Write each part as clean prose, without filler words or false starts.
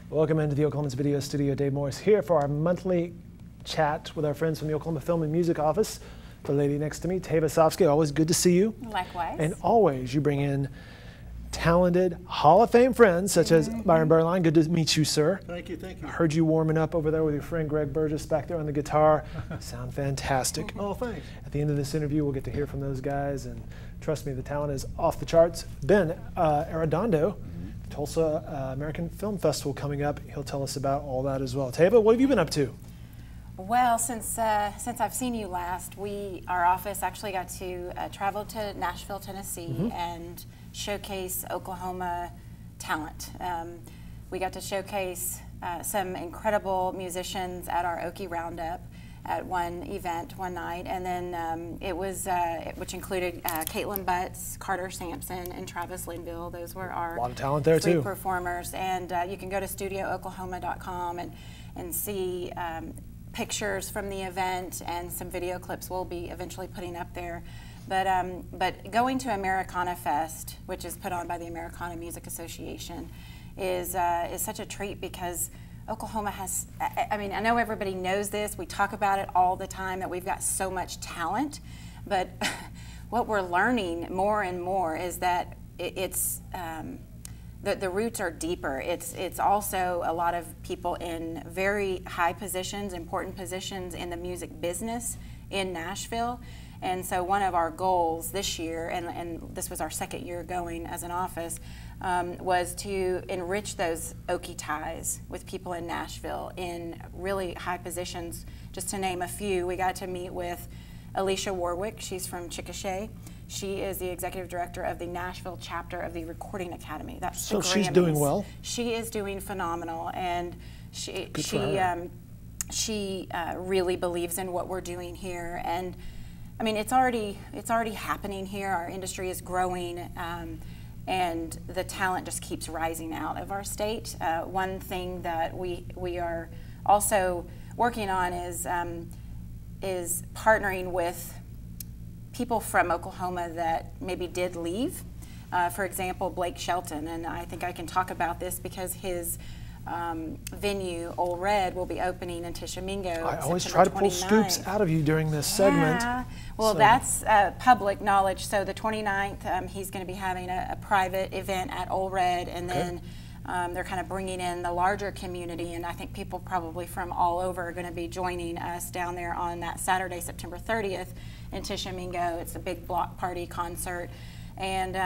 Welcome into the Oklahoman's Video Studio. Dave Morris here for our monthly chat with our friends from the Oklahoma Film and Music Office. The lady next to me, Tava Sofsky, always good to see you. Likewise. And always you bring in talented Hall of Fame friends such as Byron Berline. Good to meet you, sir. Thank you, thank you. I heard you warming up over there with your friend Greg Burgess back there on the guitar. Sound fantastic. Oh, thanks. At the end of this interview, we'll get to hear from those guys, and trust me, the talent is off the charts. Ben Arredondo, Tulsa American Film Festival coming up. He'll tell us about all that as well. Tava, what have you been up to? Well, since I've seen you last, our office actually got to travel to Nashville, Tennessee, and showcase Oklahoma talent. We got to showcase some incredible musicians at our Okie Roundup at one event one night, and then which included Caitlin Butts, Carter Sampson, and Travis Linville. Those were our a lot of talent there too. Performers, and you can go to studiooklahoma.com and see pictures from the event and some video clips we'll be eventually putting up there. But going to Americana Fest, which is put on by the Americana Music Association, is such a treat because Oklahoma has, I mean, I know everybody knows this, we talk about it all the time, that we've got so much talent, but what we're learning more and more is that the roots are deeper. It's also a lot of people in very high positions, important positions in the music business in Nashville. And so one of our goals this year, and this was our second year going as an office, was to enrich those Okie ties with people in Nashville in really high positions. Just to name a few, we got to meet with Alicia Warwick. She's from Chickasha. She is the executive director of the Nashville chapter of the Recording Academy. That's so the Grammys. She's doing well. She is doing phenomenal, and she really believes in what we're doing here. And I mean, it's already happening here. Our industry is growing, and the talent just keeps rising out of our state. One thing that we are also working on is partnering with people from Oklahoma that maybe did leave. For example, Blake Shelton, and I think I can talk about this because his venue, Old Red, will be opening in Tishomingo. I always try to pull scoops out of you during this segment. Well, that's public knowledge. So the 29th, he's going to be having a private event at Old Red, and then they're kind of bringing in the larger community, and I think people probably from all over are going to be joining us down there on that Saturday, September 30th in Tishomingo. It's a big block party concert, and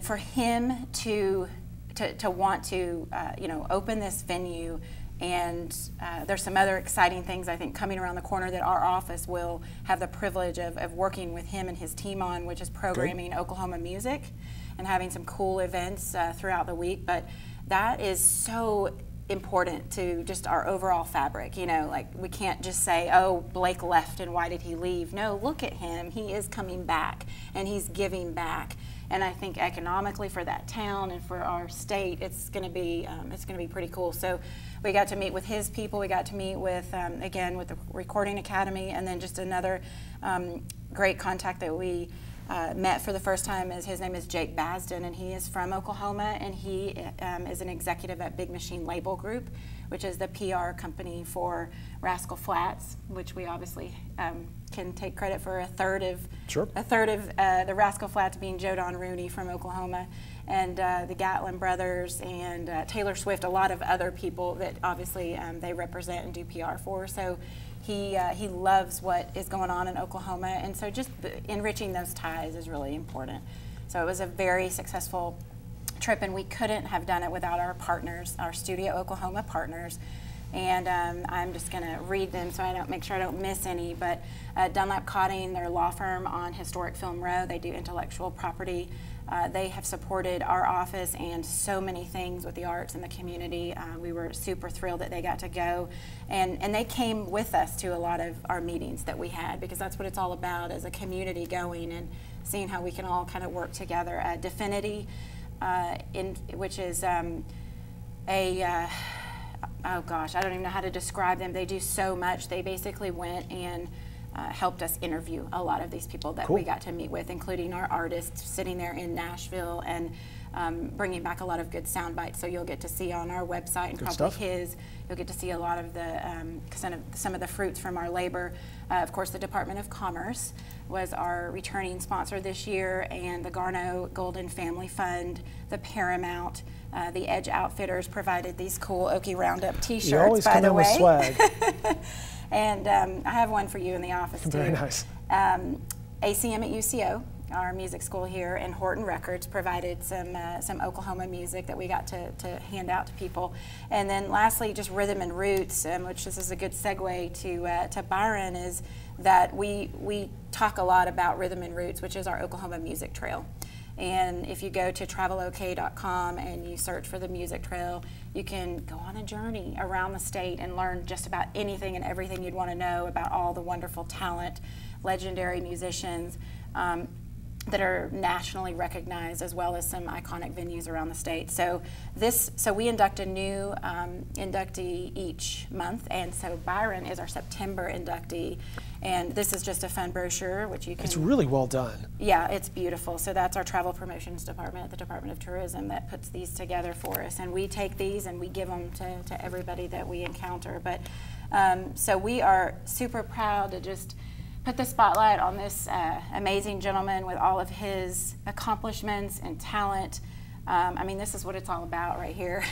for him to want to open this venue, and there's some other exciting things I think coming around the corner that our office will have the privilege of working with him and his team on, which is programming Oklahoma music and having some cool events throughout the week. But that is so important to just our overall fabric. You know, like, we can't just say, oh, Blake left and why did he leave? No, look at him. He is coming back and he's giving back. And I think economically for that town and for our state, it's going to be pretty cool. So we got to meet with his people. We got to meet with again with the Recording Academy, and then just another great contact that we met for the first time. His name is Jake Basden, and he is from Oklahoma, and he is an executive at Big Machine Label Group, which is the PR company for Rascal Flatts, which we obviously can take credit for a third of the Rascal Flatts being Joe Don Rooney from Oklahoma, and the Gatlin brothers, and Taylor Swift, a lot of other people that obviously they represent and do PR for. So he loves what is going on in Oklahoma, and so just enriching those ties is really important. So it was a very successful trip, and we couldn't have done it without our partners, our Studio Oklahoma partners. And I'm just going to read them so I don't make sure I don't miss any. But Dunlap Cotting, their law firm on Historic Film Row, they do intellectual property. They have supported our office and so many things with the arts and the community. We were super thrilled that they got to go, and they came with us to a lot of our meetings that we had, because that's what it's all about, as a community going and seeing how we can all kind of work together. Definity, which is oh gosh, I don't even know how to describe them. They do so much. They basically went and helped us interview a lot of these people that we got to meet with, including our artists sitting there in Nashville. And bringing back a lot of good sound bites. So you'll get to see on our website and Good probably stuff. his, you'll get to see a lot of the some of the fruits from our labor. Of course, the Department of Commerce was our returning sponsor this year, and the Garneau Golden Family Fund, the Paramount, the Edge Outfitters provided these cool Okie Roundup T-shirts. You always by come the in way. with swag. And I have one for you in the office too. Very nice. ACM at UCO, our music school here, and Horton Records provided some Oklahoma music that we got to hand out to people. And then lastly, just Rhythm and Roots, which this is a good segue to Bryon, is that we talk a lot about Rhythm and Roots, which is our Oklahoma music trail. And if you go to travelok.com and you search for the music trail, you can go on a journey around the state and learn just about anything and everything you'd want to know about all the wonderful talent, legendary musicians that are nationally recognized, as well as some iconic venues around the state. So we induct a new inductee each month, and so Bryon is our September inductee. And this is just a fun brochure, which you can... It's really well done. Yeah, it's beautiful. So that's our travel promotions department at the Department of Tourism that puts these together for us. And we take these and we give them to everybody that we encounter. But so we are super proud to just put the spotlight on this amazing gentleman with all of his accomplishments and talent. I mean, this is what it's all about right here.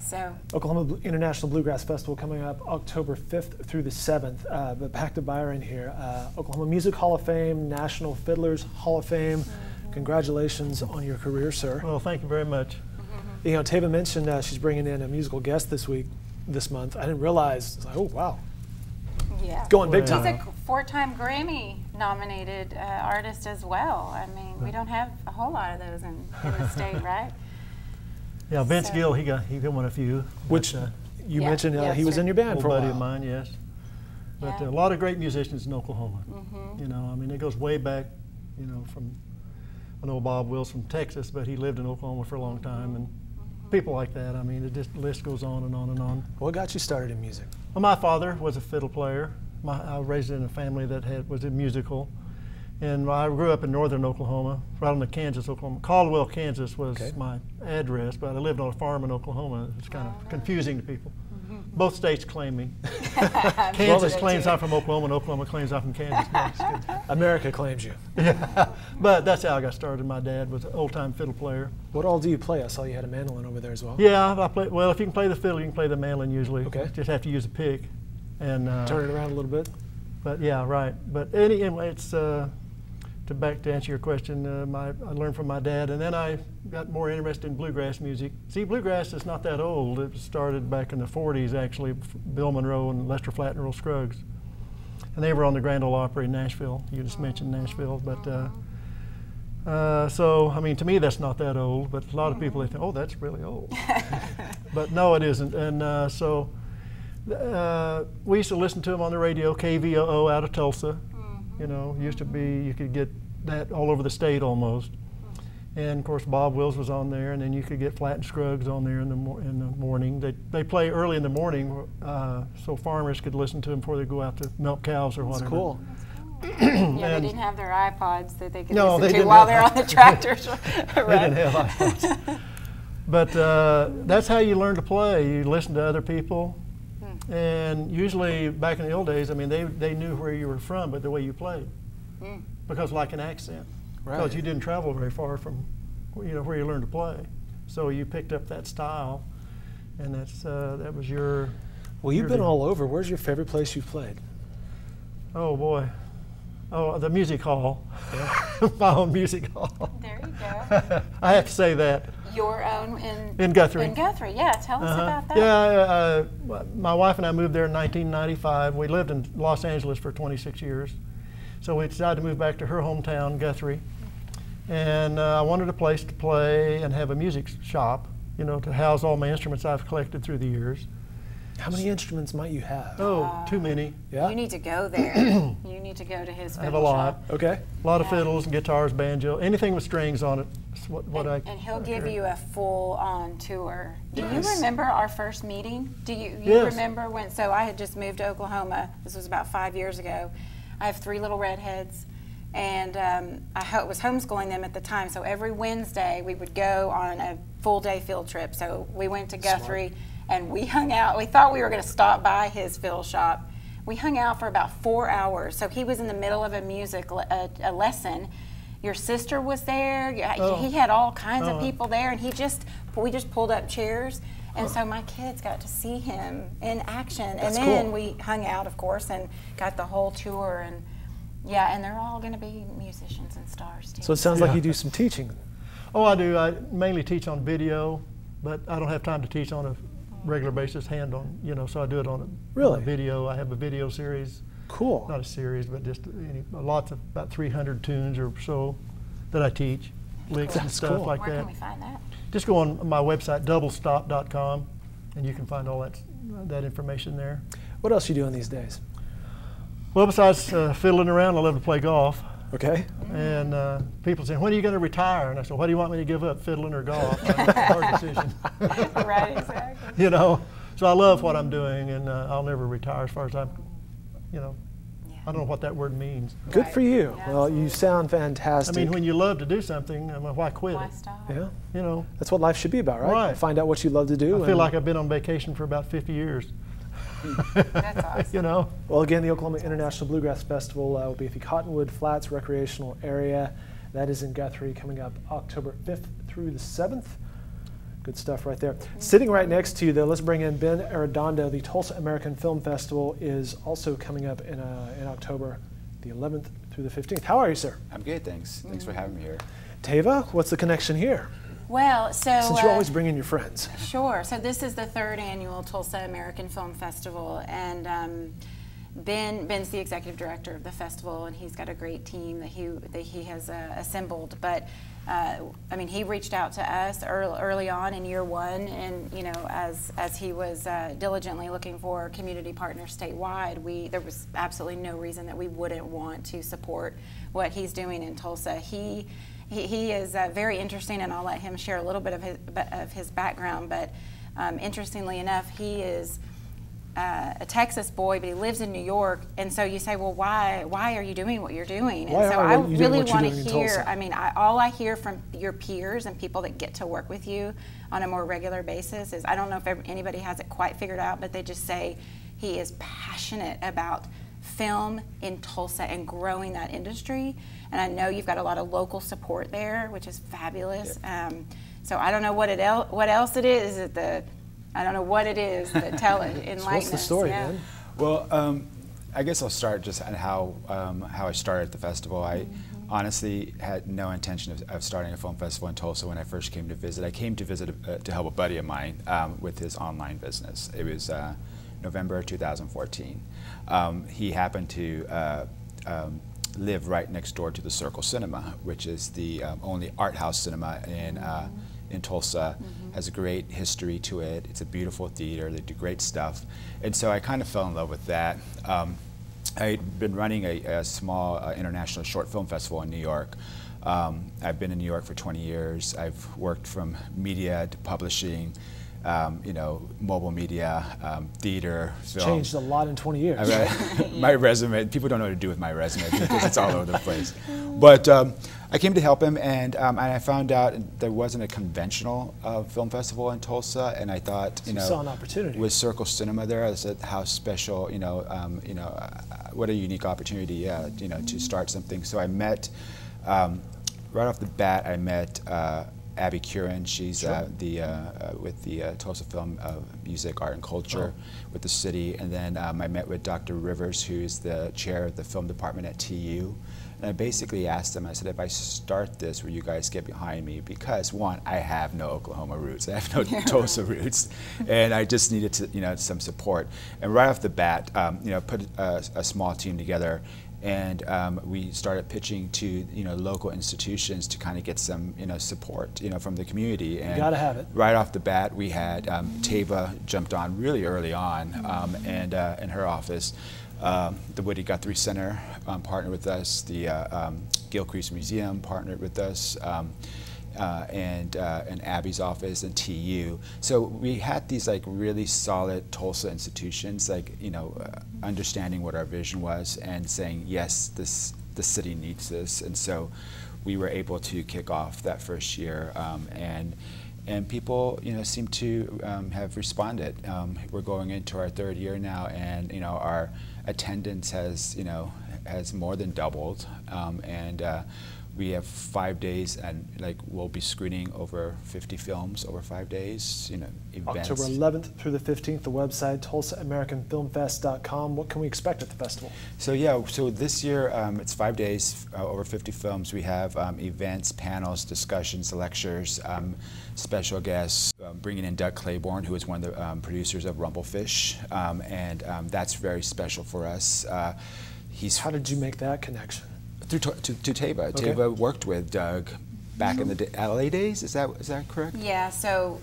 So Oklahoma International Bluegrass Festival coming up October 5th through the 7th. But back to Bryon here. Oklahoma Music Hall of Fame, National Fiddlers Hall of Fame. Mm-hmm. Congratulations on your career, sir. Well, thank you very much. Mm-hmm. You know, Tava mentioned she's bringing in a musical guest this month. I didn't realize. It's like, oh, wow. Yeah. Going big time. He's a 4-time Grammy nominated artist as well. I mean, we don't have a whole lot of those in the state, right? Yeah, Vince Gill, he won a few. Which you mentioned he was in your band old for a while. buddy of mine, yes. But a lot of great musicians in Oklahoma. Mm-hmm. You know, I mean, it goes way back, you know, from, I know Bob Wills from Texas, but he lived in Oklahoma for a long time, and people like that. I mean, the list goes on and on and on. What got you started in music? Well, my father was a fiddle player. I was raised in a family that was musical. And I grew up in northern Oklahoma, right on the Kansas-Oklahoma. Caldwell, Kansas was my address, but I lived on a farm in Oklahoma. It's kind of confusing to people. Mm-hmm. Both states claim me. Kansas claims I'm from Oklahoma, and Oklahoma claims I'm from Kansas. America claims you. Yeah, but that's how I got started. My dad was an old-time fiddle player. What all do you play? I saw you had a mandolin over there as well. Yeah, I play. Well, if you can play the fiddle, you can play the mandolin usually. Okay. Just have to use a pick. And turn it around a little bit. But yeah, right. But anyway, it's back to answer your question. I learned from my dad, and then I got more interested in bluegrass music. See, bluegrass is not that old. It started back in the 40s, actually. Bill Monroe and Lester Flatt and Earl Scruggs, and they were on the Grand Ole Opry in Nashville. You just mentioned Nashville, but so I mean, to me, that's not that old. But a lot of people, they think, oh, that's really old. But no, it isn't. And so we used to listen to them on the radio, KVOO out of Tulsa. You know, used to be, you could get that all over the state almost. And of course, Bob Wills was on there, and then you could get Flatt and Scruggs on there in the morning. They play early in the morning, so farmers could listen to them before they go out to milk cows or whatever. That's cool. Yeah, they didn't have their iPods that they could listen to while they're on the tractors. They didn't have iPods. But that's how you learn to play. You listen to other people. And usually, back in the old days, I mean, they knew where you were from, but the way you played, because like an accent, because you didn't travel very far from, you know, where you learned to play, so you picked up that style, and that was your. Well, you've been all over. Where's your favorite place you've played? Oh boy, the music hall, my own music hall. There you go. I have to say that. Your own in Guthrie. In Guthrie, yeah. Tell us about that. Yeah, my wife and I moved there in 1995. We lived in Los Angeles for 26 years. So we decided to move back to her hometown, Guthrie. And I wanted a place to play and have a music shop, you know, to house all my instruments I've collected through the years. How many instruments might you have? Oh, too many. Yeah. You need to go there. You need to go to his fiddle I have a lot. shop. Okay. A lot of fiddles and guitars, banjo, anything with strings on it. And he'll give you a full-on tour. Do you remember our first meeting? Do you remember when? So I had just moved to Oklahoma. This was about 5 years ago. I have 3 little redheads, And I was homeschooling them at the time, so every Wednesday we would go on a full-day field trip. So we went to Guthrie, and we hung out. We thought we were going to stop by his field shop. We hung out for about 4 hours. So he was in the middle of a music a lesson. Your sister was there. He had all kinds of people there, and we just pulled up chairs. And so my kids got to see him in action. That's and then cool. we hung out, of course, and got the whole tour. And yeah, and they're all going to be musicians and stars too. So it sounds like you do some teaching. Oh, I do. I mainly teach on video, but I don't have time to teach on a regular basis, hand-on, so I do it on a video. I have a video series. Cool. Not a series, but just about 300 tunes or so that I teach, licks and stuff like that. Where can we find that? Just go on my website, doublestop.com, and you can find all that information there. What else are you doing these days? Well, besides fiddling around, I love to play golf. Okay. And people say, when are you going to retire? And I said, what do you want me to give up, fiddling or golf? It's a hard decision. Right, exactly. So I love what I'm doing, and I'll never retire as far as I'm, I don't know what that word means. Good for you. Yeah, well, you sound fantastic. I mean, when you love to do something, why quit Why it? stop? Yeah. That's what life should be about, right? Right. Find out what you love to do. I feel like I've been on vacation for about 50 years. That's awesome. Well, again, the Oklahoma International Bluegrass Festival will be at the Cottonwood Flats Recreational Area. That is in Guthrie, coming up October 5th through the 7th. Good stuff right there. Sitting right next to you, though, let's bring in Ben Arredondo. The Tulsa American Film Festival is also coming up in October, the 11th through the 15th. How are you, sir? I'm good, thanks. Thanks for having me here. Tava, what's the connection here? Well, Since you're always bringing your friends. Sure. So this is the 3rd annual Tulsa American Film Festival, and Ben's the executive director of the festival, and he's got a great team that he has assembled. But he reached out to us early on in year 1, and as he was diligently looking for community partners statewide, there was absolutely no reason that we wouldn't want to support what he's doing in Tulsa. He is very interesting, and I'll let him share a little bit of his background. But interestingly enough, he is a Texas boy, but he lives in New York. And so you say, well, why are you doing what you're doing? And so I really want to hear. All I hear from your peers and people that get to work with you on a more regular basis is, I don't know if anybody has it quite figured out, but they just say he is passionate about film in Tulsa and growing that industry. And I know you've got a lot of local support there, which is fabulous. Yep. So I don't know what else it is. I don't know what it is, but tell it, enlighten us. So what's the story, man? Well, I guess I'll start just on how I started at the festival. I honestly had no intention of starting a film festival in Tulsa when I first came to visit. I came to visit to help a buddy of mine with his online business. It was November 2014. He happened to live right next door to the Circle Cinema, which is the only art house cinema in Tulsa. Has a great history to it. It's a beautiful theater. They do great stuff. And so I kind of fell in love with that. I'd been running a small international short film festival in New York. I've been in New York for 20 years. I've worked from media to publishing, mobile media, theater, film. Changed a lot in 20 years. My resume, people don't know what to do with my resume because it's all over the place. But I came to help him, and I found out there wasn't a conventional film festival in Tulsa, and I thought, you saw an opportunity. With Circle Cinema there, I said, how special, what a unique opportunity, to start something. So I met, right off the bat, I met Abby Curran. She's with the Tulsa Film Music, Art, and Culture with the city. And then I met with Dr. Rivers, who's the chair of the film department at TU. And I basically asked them, I said, if I start this, will you guys get behind me? Because one, I have no Oklahoma roots. I have no Tulsa roots. And I just needed to, some support. And right off the bat, put a small team together. And we started pitching to local institutions to kind of get some support from the community. And you gotta have it. Right off the bat, we had Tava jumped on really early on, and in her office, the Woody Guthrie Center partnered with us. The Gilcrease Museum partnered with us. And Abby's office and TU. So we had these really solid Tulsa institutions, understanding what our vision was and saying, yes, this the city needs this. And so we were able to kick off that first year, and people, seem to have responded. We're going into our third year now, and our attendance has more than doubled, and we have 5 days, and we'll be screening over 50 films over 5 days. Events. October 11th through the 15th. The website TulsaAmericanFilmFest.com. What can we expect at the festival? So this year it's 5 days, over 50 films. We have events, panels, discussions, lectures, special guests. Bringing in Doug Claiborne, who is one of the producers of Rumblefish, and that's very special for us. How did you make that connection? To Teva. Okay. Teva worked with Doug back in the LA days. Is that correct? Yeah. So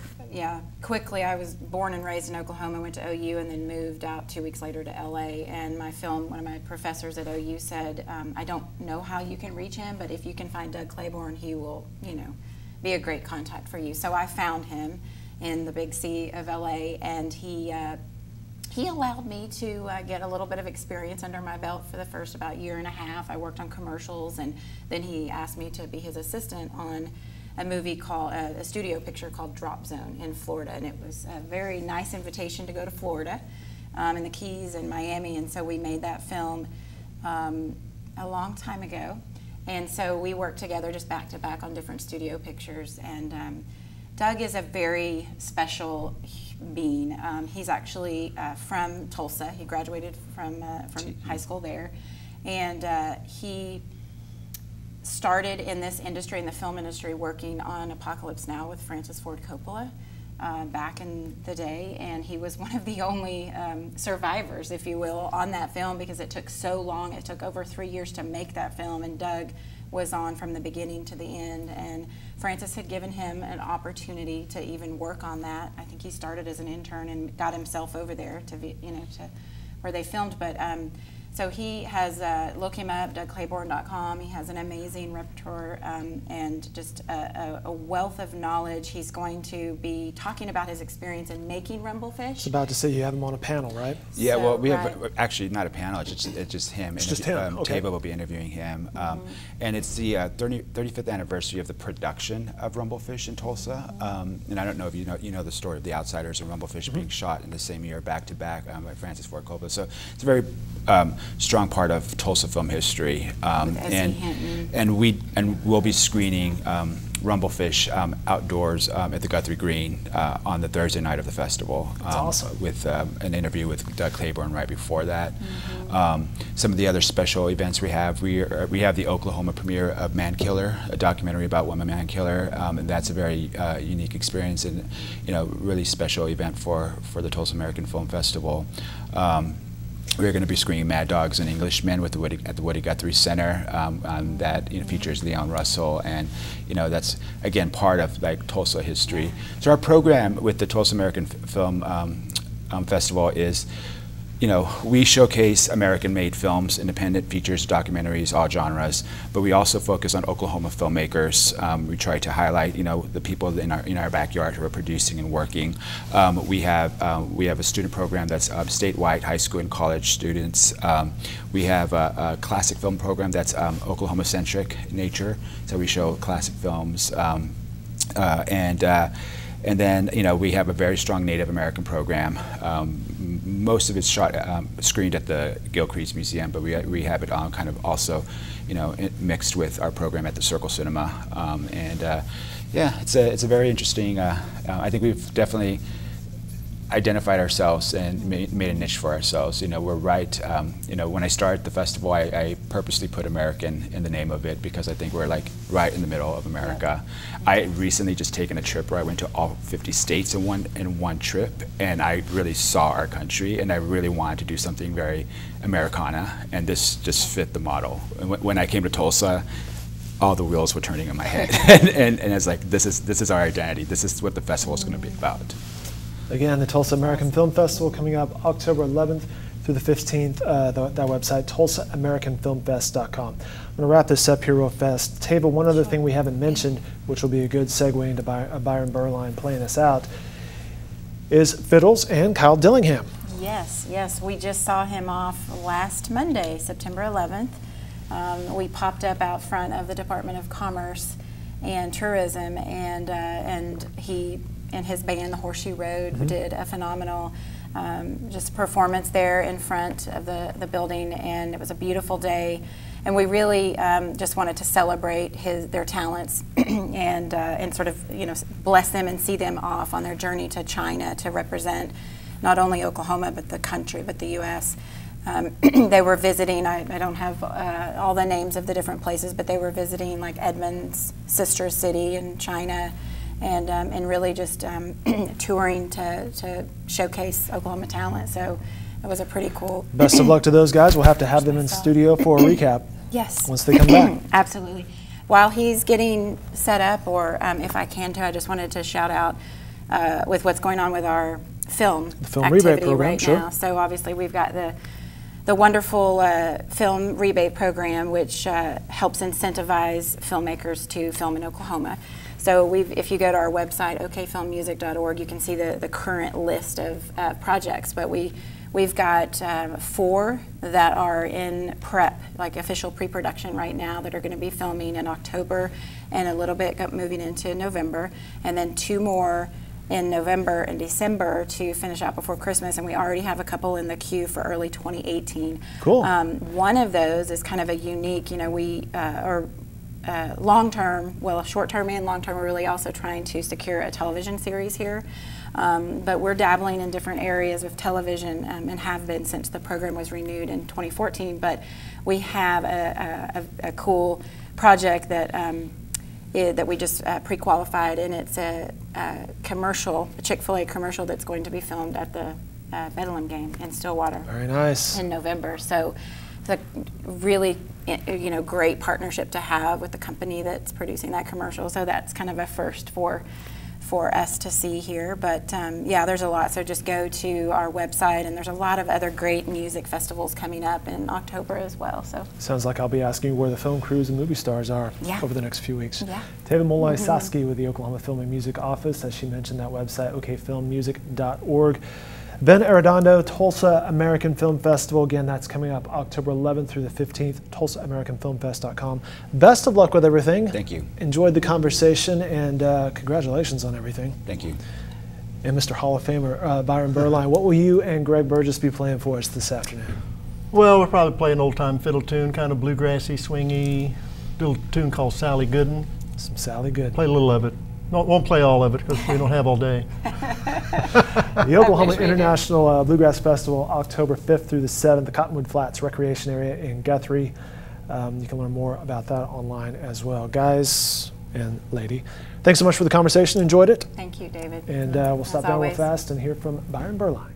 quickly, I was born and raised in Oklahoma, went to OU, and then moved out 2 weeks later to LA. And one of my professors at OU said, I don't know how you can reach him, but if you can find Doug Claiborne, he will, be a great contact for you. So I found him in the big C of LA, and he allowed me to get a little bit of experience under my belt for the first about year and a half. I worked on commercials, and then he asked me to be his assistant on a movie called, a studio picture called Drop Zone in Florida. And it was a very nice invitation to go to Florida, in the Keys and Miami. And so we made that film a long time ago. And so we worked together just back to back on different studio pictures. And Doug is a very special being. He's actually from Tulsa. He graduated from high school there, and he started in this industry, in the film industry, working on Apocalypse Now with Francis Ford Coppola back in the day, and he was one of the only survivors, if you will, on that film because it took so long. It took over 3 years to make that film, and Doug was on from the beginning to the end, and Francis had given him an opportunity to even work on that. I think he started as an intern and got himself over there to where they filmed. But so he has, look him up, DougClaiborne.com. He has an amazing repertoire and just a wealth of knowledge. He's going to be talking about his experience in making Rumblefish. I was about to say you have him on a panel, right? Yeah, well, we have actually not a panel. It's just him. It's just him. Okay. Teva will be interviewing him, and it's the 35th anniversary of the production of Rumblefish in Tulsa. And I don't know if you know the story of The Outsiders and Rumblefish being shot in the same year, back to back, by Francis Ford Coppola. So it's a very strong part of Tulsa film history, and we'll be screening Rumblefish outdoors at the Guthrie Green on the Thursday night of the festival. That's awesome. With an interview with Doug Claiborne right before that. Some of the other special events we have the Oklahoma premiere of Mankiller, a documentary about Wilma Mankiller, and that's a very unique experience and really special event for the Tulsa American Film Festival. We're going to be screening Mad Dogs and Englishmen at the Woody Guthrie Center. That features Leon Russell, and that's again part of Tulsa history. So our program with the Tulsa American Film Festival is, we showcase American-made films, independent features, documentaries, all genres, but we also focus on Oklahoma filmmakers. We try to highlight, the people in our backyard who are producing and working. We have a student program that's statewide, high school and college students. We have a classic film program that's Oklahoma-centric in nature, so we show classic films. And then, we have a very strong Native American program. Most of it's screened at the Gilcrease Museum, but we have it on kind of also, mixed with our program at the Circle Cinema. Yeah, it's a very interesting. I think we've definitely identified ourselves and made a niche for ourselves. We're right. When I started the festival, I purposely put American in the name of it because I think we're right in the middle of America. I recently just taken a trip where I went to all 50 states in one trip, and I really saw our country, and I really wanted to do something very Americana, and this just fit the model. And when I came to Tulsa, all the wheels were turning in my head, and it's like this is our identity. This is what the festival is going to be about. Again, the Tulsa American Film Festival coming up October 11th through the 15th. That website, TulsaAmericanFilmFest.com. I'm going to wrap this up here real fast. Teva, one other thing we haven't mentioned, which will be a good segue into Byron Berline playing us out, is Fiddles and Kyle Dillingham. Yes. We just saw him off last Monday, September 11th. We popped up out front of the Department of Commerce and Tourism, and he and his band, the Horseshoe Road, did a phenomenal just performance there in front of the building, and it was a beautiful day. And we really just wanted to celebrate their talents and sort of, you know, bless them and see them off on their journey to China to represent not only Oklahoma but the country, but the U.S. They were visiting, I don't have all the names of the different places, but they were visiting like Edmond's sister city in China, and really just touring to showcase Oklahoma talent. So it was a pretty cool. Best of luck to those guys. We'll have to have them in studio for a recap. Yes. Once they come back. Absolutely. While he's getting set up, or if I can too, I just wanted to shout out with what's going on with our film rebate program, right sure. now. So obviously we've got the wonderful film rebate program, which helps incentivize filmmakers to film in Oklahoma. So if you go to our website, okfilmmusic.org, you can see the current list of projects. But we've got 4 that are in prep, like official pre-production right now, that are going to be filming in October and a little bit moving into November, and then 2 more in November and December to finish out before Christmas, and we already have a couple in the queue for early 2018. Cool. One of those is kind of a unique, you know, we long-term, well, short-term and long-term, we're really also trying to secure a television series here. But we're dabbling in different areas of television and have been since the program was renewed in 2014. But we have a cool project that that we just pre-qualified, and it's a commercial, a Chick-fil-A commercial that's going to be filmed at the Bedlam game in Stillwater. Very nice. In November. So it's a really, you know, great partnership to have with the company that's producing that commercial. So that's kind of a first for us to see here. But yeah, there's a lot. So just go to our website, and there's a lot of other great music festivals coming up in October as well. So sounds like I'll be asking you where the film crews and movie stars are over the next few weeks. Yeah. Teva Molloy-Saski with the Oklahoma Film and Music Office, as she mentioned, that website, okfilmmusic.org. Ben Arredondo, Tulsa American Film Festival. Again, that's coming up October 11th through the 15th, tulsaamericanfilmfest.com. Best of luck with everything. Thank you. Enjoyed the conversation, and congratulations on everything. Thank you. And Mr. Hall of Famer, Byron Berline, what will you and Greg Burgess be playing for us this afternoon? Well, we'll probably play an old-time fiddle tune, kind of bluegrassy, swingy, little tune called Sally Gooden. Some Sally Gooden. Play a little of it. Won't play all of it because we don't have all day. The Oklahoma International Bluegrass Festival, October 5th through the 7th, the Cottonwood Flats Recreation Area in Guthrie. You can learn more about that online as well. Guys and lady, thanks so much for the conversation. Enjoyed it. thank you, David. And we'll stop down real always. fast and hear from Byron Berline.